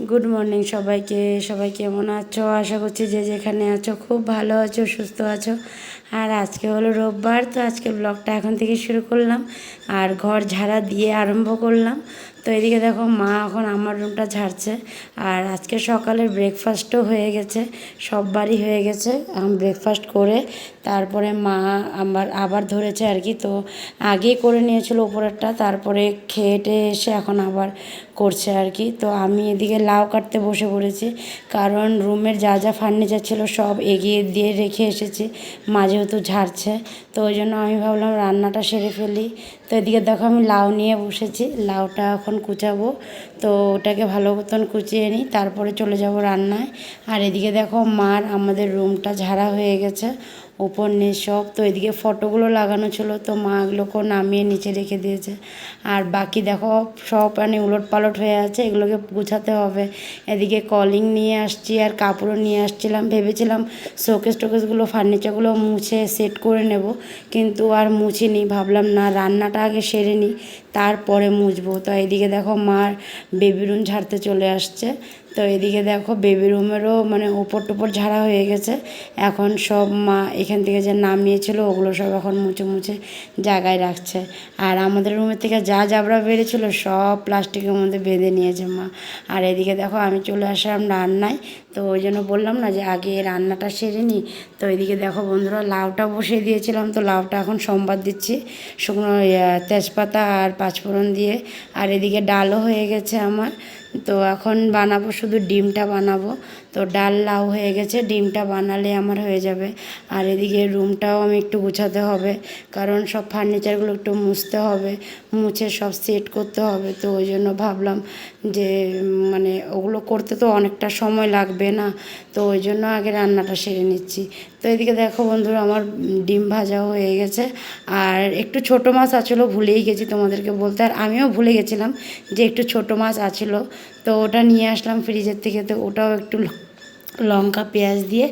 Good morning সবাইকে। সবাই কেমন আছো? আশা করছি যে যেখানে আছো খুব ভালো আছো, সুস্থ আছো। আর আজকে হলো রোববার, তো আজকে ব্লগটা এখন থেকে শুরু করলাম আর ঘর ঝাড়া দিয়ে আরম্ভ করলাম। তো এদিকে দেখো মা এখন আমার রুমটা ঝাড়ছে। আর আজকে সকালের ব্রেকফাস্টও হয়ে গেছে, সব বাড়ি হয়ে গেছে। ব্রেকফাস্ট করে তারপরে মা আবার ধরেছে আর কি। তো আগেই করে নিয়েছিল উপরেরটা, তারপরে খেয়ে এসে এখন আবার করছে আর কি। তো আমি এদিকে লাউ কাটতে বসে পড়েছি, কারণ রুমের যা যা ফার্নিচার ছিল সব এগিয়ে দিয়ে রেখে এসেছি, মা যেহেতু ঝাড়ছে। তো ওই জন্য আমি ভাবলাম রান্নাটা সেরে ফেলি। তো এদিকে দেখো আমি লাউ নিয়ে বসেছি, লাউটা এখন কুচাবো। তো ওটাকে ভালো মতন কুচিয়ে নিই, তারপরে চলে যাব রান্নায়। আর এদিকে দেখো আমাদের রুমটা ঝাড়া হয়ে গেছে, উপর নিচ সব। তো এদিকে ফটোগুলো লাগানো ছিল, তো মা এগুলোকে নামিয়ে নিচে রেখে দিয়েছে। আর বাকি দেখো সব উলট পালট হয়ে আছে, এগুলোকে গুছাতে হবে। এদিকে কলিং নিয়ে আসছি আর কাপড়ও নিয়ে আসছিলাম, ভেবেছিলাম শোকেস টোকেসগুলো ফার্নিচারগুলো মুছে সেট করে নেব, কিন্তু আর মুছিনি। ভাবলাম না, রান্নাটা আগে সেরে নিই, তারপরে মুছবো। তো এদিকে দেখো মার বেবি রুম ঝাড়তে চলে আসছে। তো এদিকে দেখো বেবি রুমেরও ওপর টোপর ঝাড়া হয়ে গেছে। এখন সব মা এখান থেকে যে নামিয়েছিল ওগুলো সব এখন মুছে মুছে জায়গায় রাখছে। আর আমাদের রুমের থেকে যা জাবরা বেড়েছিল সব প্লাস্টিকের মধ্যে বেঁধে নিয়েছে মা। আর এদিকে দেখো আমি চলে আসলাম রান্নায়। তো ওই জন্য বললাম না যে আগে রান্নাটা সেরে নিই। তো এদিকে দেখো বন্ধুরা, লাউটা বসিয়ে দিয়েছিলাম, তো লাউটা এখন সম্বাদ দিচ্ছি শুকনো তেজপাতা আর পাঁচফোড়ন দিয়ে। আর এদিকে ডালও হয়ে গেছে আমার। তো এখন বানাবো, শুধু ডিমটা বানাবো। তো ডাল লাউ হয়ে গেছে, ডিমটা বানালে আমার হয়ে যাবে। আর এদিকে রুমটাও আমি একটু গুছাতে হবে, কারণ সব ফার্নিচারগুলো একটু মুছতে হবে, মুছে সব সেট করতে হবে। তো ওই জন্য ভাবলাম যে ওগুলো করতে তো অনেকটা সময় লাগবে না, তো ওই জন্য আগে রান্নাটা সেরে নিচ্ছি। তো এদিকে দেখো বন্ধুরা, আমার ডিম ভাজাও হয়ে গেছে। আর একটু ছোট মাছ আছিলো, ভুলেই গেছি তোমাদেরকে বলতে। আর আমিও ভুলে গেছিলাম যে একটু ছোট মাছ আছিলো, তো ওটা নিয়ে আসলাম ফ্রিজের থেকে। তো ওটাও একটু লঙ্কা পেঁয়াজ দিয়ে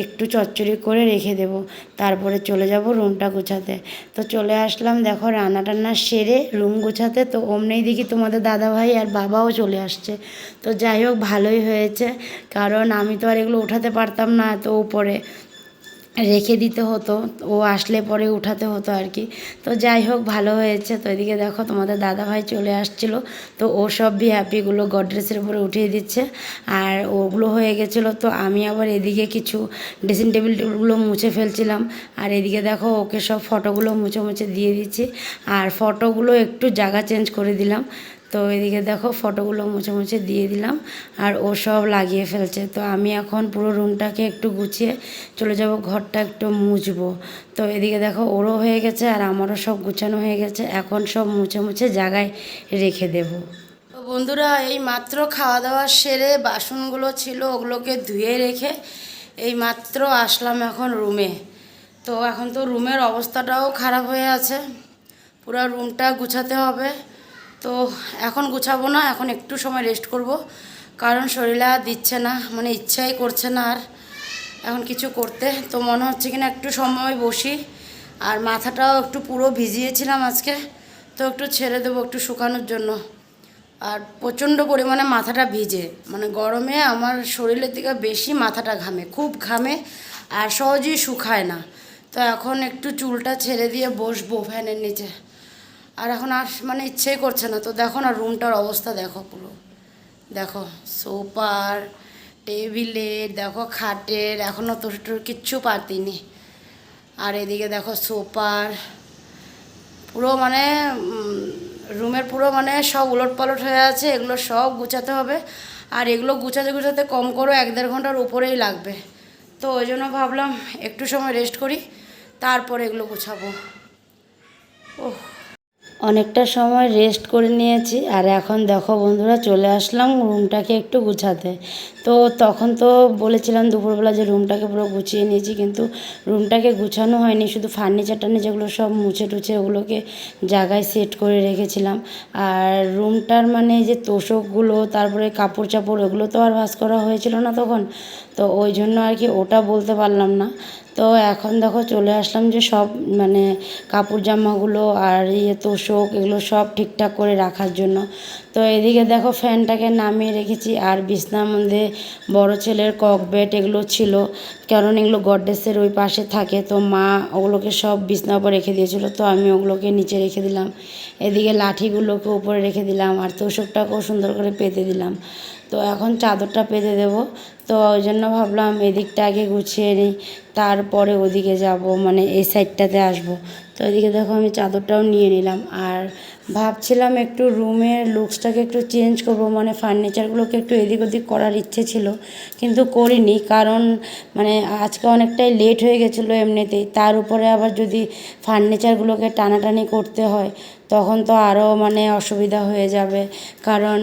একটু চচ্চড়ি করে রেখে দেব, তারপরে চলে যাব রুমটা গোছাতে। তো চলে আসলাম দেখো রান্না টান্না সেরে রুম গোছাতে। তো অমনেই দেখি তোমাদের দাদাভাই আর বাবাও চলে আসছে। তো যাই হোক, ভালোই হয়েছে, কারণ আমি তো আর এগুলো উঠাতে পারতাম না, তো উপরে রেখে দিতে হতো, ও আসলে পরে উঠাতে হতো আর কি। তো যাই হোক, ভালো হয়েছে। তো এদিকে দেখো তোমাদের দাদাভাই চলে আসছিল, তো ও সব হ্যাপিগুলো গডরেজের উপরে উঠিয়ে দিচ্ছে। আর ওগুলো হয়ে গেছিলো, তো আমি আবার এদিকে কিছু ড্রেসিং টেবিলগুলো মুছে ফেলছিলাম। আর এদিকে দেখো ওকে সব ফটোগুলো মুছে মুছে দিয়ে দিচ্ছি, আর ফটোগুলো একটু জায়গা চেঞ্জ করে দিলাম। তো এদিকে দেখো ফটোগুলো মুছে মুছে দিয়ে দিলাম, আর ও সব লাগিয়ে ফেলছে। তো আমি এখন পুরো রুমটাকে একটু গুছিয়ে চলে যাব, ঘরটা একটু মুছবো। তো এদিকে দেখো ওরও হয়ে গেছে আর আমারও সব গুছানো হয়ে গেছে, এখন সব মুছে মুছে জায়গায় রেখে দেব। তো বন্ধুরা, এই মাত্র খাওয়া দাওয়া সেরে বাসনগুলো ছিল ওগুলোকে ধুয়ে রেখে এই মাত্র আসলাম এখন রুমে। তো এখন তো রুমের অবস্থাটাও খারাপ হয়ে আছে, পুরো রুমটা গুছাতে হবে। তো এখন গুছাবো না, এখন একটু সময় রেস্ট করব, কারণ শরীরে আর দিচ্ছে না, ইচ্ছাই করছে না আর এখন কিছু করতে। তো মনে হচ্ছে কিনা একটু সময় বসি। আর মাথাটাও একটু পুরো ভিজিয়েছিলাম আজকে, তো একটু ছেড়ে দেবো একটু শুকানোর জন্য। আর প্রচণ্ড পরিমাণে মাথাটা ভিজে, গরমে আমার শরীরের থেকে বেশি মাথাটা ঘামে, খুব ঘামে, আর সহজেই শুকায় না। তো এখন একটু চুলটা ছেড়ে দিয়ে বসবো ফ্যানের নিচে। আর এখন আর ইচ্ছেই করছে না। তো দেখো না রুমটার অবস্থা দেখো, পুরো দেখো, সোফার টেবিলের দেখো, খাটের এখনও তোর কিচ্ছু পাতিনি। আর এদিকে দেখো সোফার পুরো রুমের পুরো সব উলট পালট হয়ে আছে, এগুলো সব গুছাতে হবে। আর এগুলো গুছাতে গুছাতে কম করে 1-1.5 ঘন্টার উপরেই লাগবে। তো ওই জন্য ভাবলাম একটু সময় রেস্ট করি, তারপরে এগুলো গুছাবো। ওহ, অনেকটা সময় রেস্ট করে নিয়েছি। আর এখন দেখো বন্ধুরা, চলে আসলাম রুমটাকে একটু গুছাতে। তো তখন তো বলেছিলাম দুপুরবেলা যে রুমটাকে পুরো গুছিয়ে নিয়েছি, কিন্তু রুমটাকে গুছানো হয়নি, শুধু ফার্নিচার যেগুলো সব মুছে টুছে ওগুলোকে জায়গায় সেট করে রেখেছিলাম। আর রুমটার যে তোষকগুলো, তারপরে কাপড় চাপড়, ওগুলো তো আর ভাঁজ করা হয়েছিল না তখন, তো ওই জন্য আর কি ওটা বলতে পারলাম না। তো এখন দেখো চলে আসলাম যে সব কাপড় জামাগুলো আর তোষক তোষক এগুলো সব ঠিকঠাক করে রাখার জন্য। তো এদিকে দেখো ফ্যানটাকে নামিয়ে রেখেছি, আর বিছনার মধ্যে বড় ছেলের কক বেড এগুলো ছিল, কারণ এগুলো গডরেজের ওই পাশে থাকে। তো মা ওগুলোকে সব বিছনার উপর রেখে দিয়েছিল, তো আমি ওগুলোকে নিচে রেখে দিলাম। এদিকে লাঠিগুলোকে উপরে রেখে দিলাম, আর তোষকটাকেও সুন্দর করে পেতে দিলাম। তো এখন চাদরটা পেতে দেবো, তো ওই জন্য ভাবলাম এদিকটা আগে গুছিয়ে নিই, তারপরে ওদিকে যাব, মানে এই সাইডটাতে আসবো। তো এদিকে দেখো আমি চাদরটাও নিয়ে নিলাম, আর ভাবছিলাম একটু রুমের লুকসটাকে একটু চেঞ্জ করব, মানে ফার্নিচারগুলোকে একটু এদিক ওদিক করার ইচ্ছে ছিল, কিন্তু করিনি, কারণ মানে আজকে অনেকটাই লেট হয়ে গেছিলো এমনিতেই। তার উপরে আবার যদি ফার্নিচারগুলোকে টানাটানি করতে হয় তখন তো আরও মানে অসুবিধা হয়ে যাবে, কারণ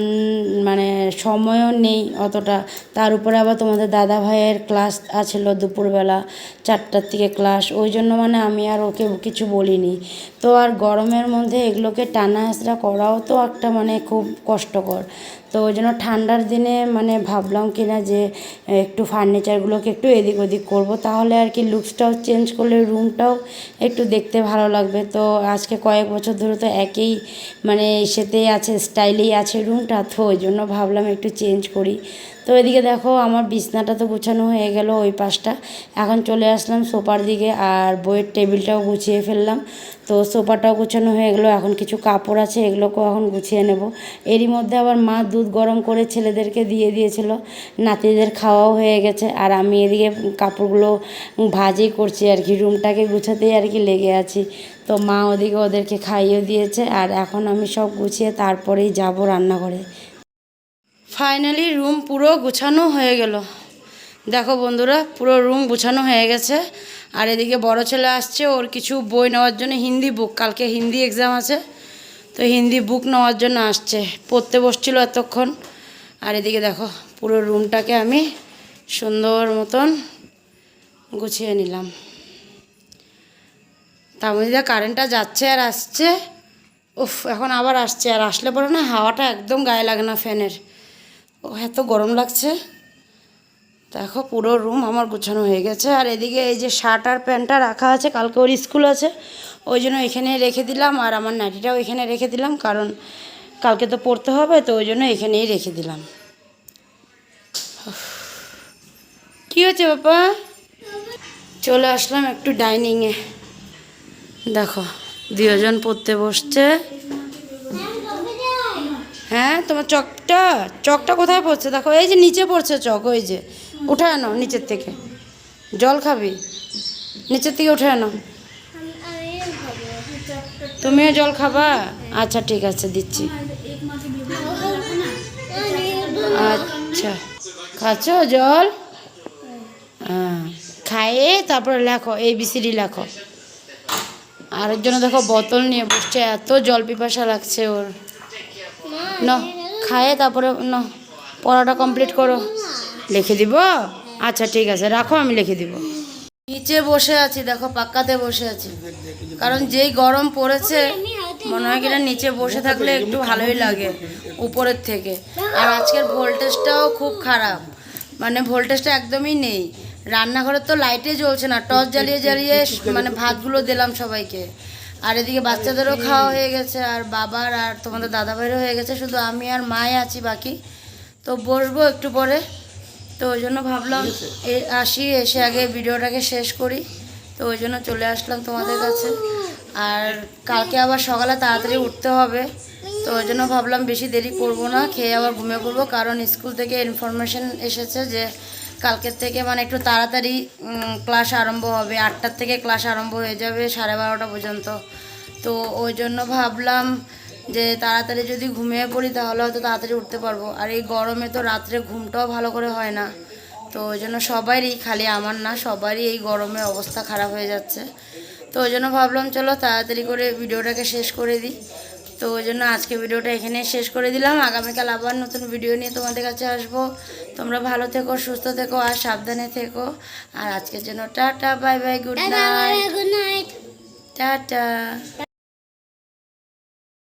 মানে সময়ও নেই অতটা। তার উপরে আবার তোমাদের দাদা ভাইয়ের ক্লাস আছিল দুপুরবেলা 4টার থেকে ক্লাস, ওই জন্য মানে আমি আর ওকে কিছু বলিনি। তো আর গরমের মধ্যে এগুলোকে টানা হেঁচড়া করাও তো একটা মানে খুব কষ্টকর। তো ওই জন্য ঠান্ডার দিনে মানে ভাবলাম কি না যে একটু ফার্নিচারগুলোকে একটু এদিক ওদিক করব, তাহলে আর কি লুকসটাও চেঞ্জ করলে রুমটাও একটু দেখতে ভালো লাগবে। তো আজকে কয়েক বছর ধরে তো একই মানে সেতেই আছে, স্টাইলেই আছে রুমটা, তো ওই জন্য ভাবলাম একটু চেঞ্জ করি। তো এদিকে দেখো আমার বিছনাটা তো গুছানো হয়ে গেল ওই পাশটা, এখন চলে আসলাম সোফার দিকে, আর বইয়ের টেবিলটাও গুছিয়ে ফেললাম। তো সোফাটাও গুছানো হয়ে গেলো, এখন কিছু কাপড় আছে এগুলোকেও এখন গুছিয়ে নেব। এরই মধ্যে আবার মা দুধ গরম করে ছেলেদেরকে দিয়ে দিয়েছিল, নাতিদের খাওয়াও হয়ে গেছে, আর আমি এদিকে কাপড়গুলো ভাজই করছি আর কি, রুমটাকে গুছাতেই আর কি লেগে আছি। তো মা ওদিকে ওদেরকে খাইয়ে দিয়েছে, আর এখন আমি সব গুছিয়ে তারপরেই যাব রান্নাঘরে। ফাইনালি রুম পুরো গুছানো হয়ে গেল, দেখো বন্ধুরা পুরো রুম গুছানো হয়ে গেছে। আর এদিকে বড় ছেলে আসছে, ওর কিছু বই নেওয়ার জন্য, হিন্দি বুক, কালকে হিন্দি এক্সাম আছে, তো হিন্দি বুক নেওয়ার জন্য আসছে, পড়তে বসছিল এতক্ষণ। আর এদিকে দেখো পুরো রুমটাকে আমি সুন্দর মতন গুছিয়ে নিলাম। তার মধ্যে কারেন্টটা যাচ্ছে আর আসছে, উফ এখন আবার আসছে, আর আসলে পরে না হাওয়াটা একদম গায়ে লাগে না ফ্যানের, ও এত গরম লাগছে। দেখো পুরো রুম আমার গুছানো হয়ে গেছে। আর এদিকে এই যে শার্ট আর প্যান্টটা রাখা আছে, কালকে ওর স্কুল আছে ওই জন্য এখানে রেখে দিলাম, আর আমার নাইটিটাও এখানে রেখে দিলাম, কারণ কালকে তো পড়তে হবে, তো ওই জন্য এখানেই রেখে দিলাম। কী হচ্ছে বাবা? চলে আসলাম একটু ডাইনিংয়ে, দেখো দুজন পড়তে বসছে। হ্যাঁ তোমার চকটা কোথায় পড়ছে দেখো, এই যে নিচে পড়ছে চক, ওই যে উঠে আনো নিচের থেকে, জল খাবি নিচের থেকে উঠে আনো। তুমিও জল খাবা? আচ্ছা ঠিক আছে দিচ্ছি। আচ্ছা খাচ্ছ জল? হ্যাঁ খাইয়ে তারপরে লেখো ABCD লেখো। আরেকজন দেখো বোতল নিয়ে বসছে, এত জল পিপাসা লাগছে ওর। না খায়ে তারপরে না পড়াটা কমপ্লিট করো, লিখে দিব। আচ্ছা ঠিক আছে রাখো, আমি লিখে দিব। নিচে বসে আছি দেখো, পাক্কাতে বসে আছি, কারণ যেই গরম পড়েছে মনে হয় কিনা নিচে বসে থাকলে একটু ভালোই লাগে উপরের থেকে। আর আজকের ভোল্টেজটাও খুব খারাপ, মানে ভোল্টেজটা একদমই নেই। রান্নাঘরে তো লাইটে জ্বলছে না, টর্চ জ্বালিয়ে জ্বালিয়ে মানে ভাতগুলো দিলাম সবাইকে। আর এদিকে বাচ্চাদেরও খাওয়া হয়ে গেছে, আর বাবার আর তোমাদের দাদাভাইয়েরও হয়ে গেছে, শুধু আমি আর মায়ে আছি বাকি। তো বসবো একটু পরে, তো ওই জন্য ভাবলাম এসে আগে ভিডিওটাকে শেষ করি, তো ওই জন্য চলে আসলাম তোমাদের কাছে। আর কালকে আবার সকালে তাড়াতাড়ি উঠতে হবে, তো ওই জন্য ভাবলাম বেশি দেরি করব না, খেয়ে আবার ঘুমিয়ে পড়বো, কারণ স্কুল থেকে ইনফরমেশন এসেছে যে কালকের থেকে মানে একটু তাড়াতাড়ি ক্লাস আরম্ভ হবে, 8টার থেকে ক্লাস আরম্ভ হয়ে যাবে 12:30 পর্যন্ত। তো ওই জন্য ভাবলাম যে তাড়াতাড়ি যদি ঘুমিয়ে পড়ি তাহলে হয়তো তাড়াতাড়ি উঠতে পারবো। আর এই গরমে তো রাত্রে ঘুমটাও ভালো করে হয় না, তো ওই জন্য সবারই, খালি আমার না সবারই এই গরমে অবস্থা খারাপ হয়ে যাচ্ছে। তো ওই জন্য ভাবলাম চলো তাড়াতাড়ি করে ভিডিওটাকে শেষ করে দিই। তো ওই জন্য আজকে ভিডিওটা এখানে শেষ করে দিলাম, আগামীকাল আবার নতুন ভিডিও নিয়ে তোমাদের কাছে আসবো। তোমরা ভালো থেকো, সুস্থ থেকো, আর সাবধানে থেকো। আর আজকের জন্য tata bye bye, good night, tata.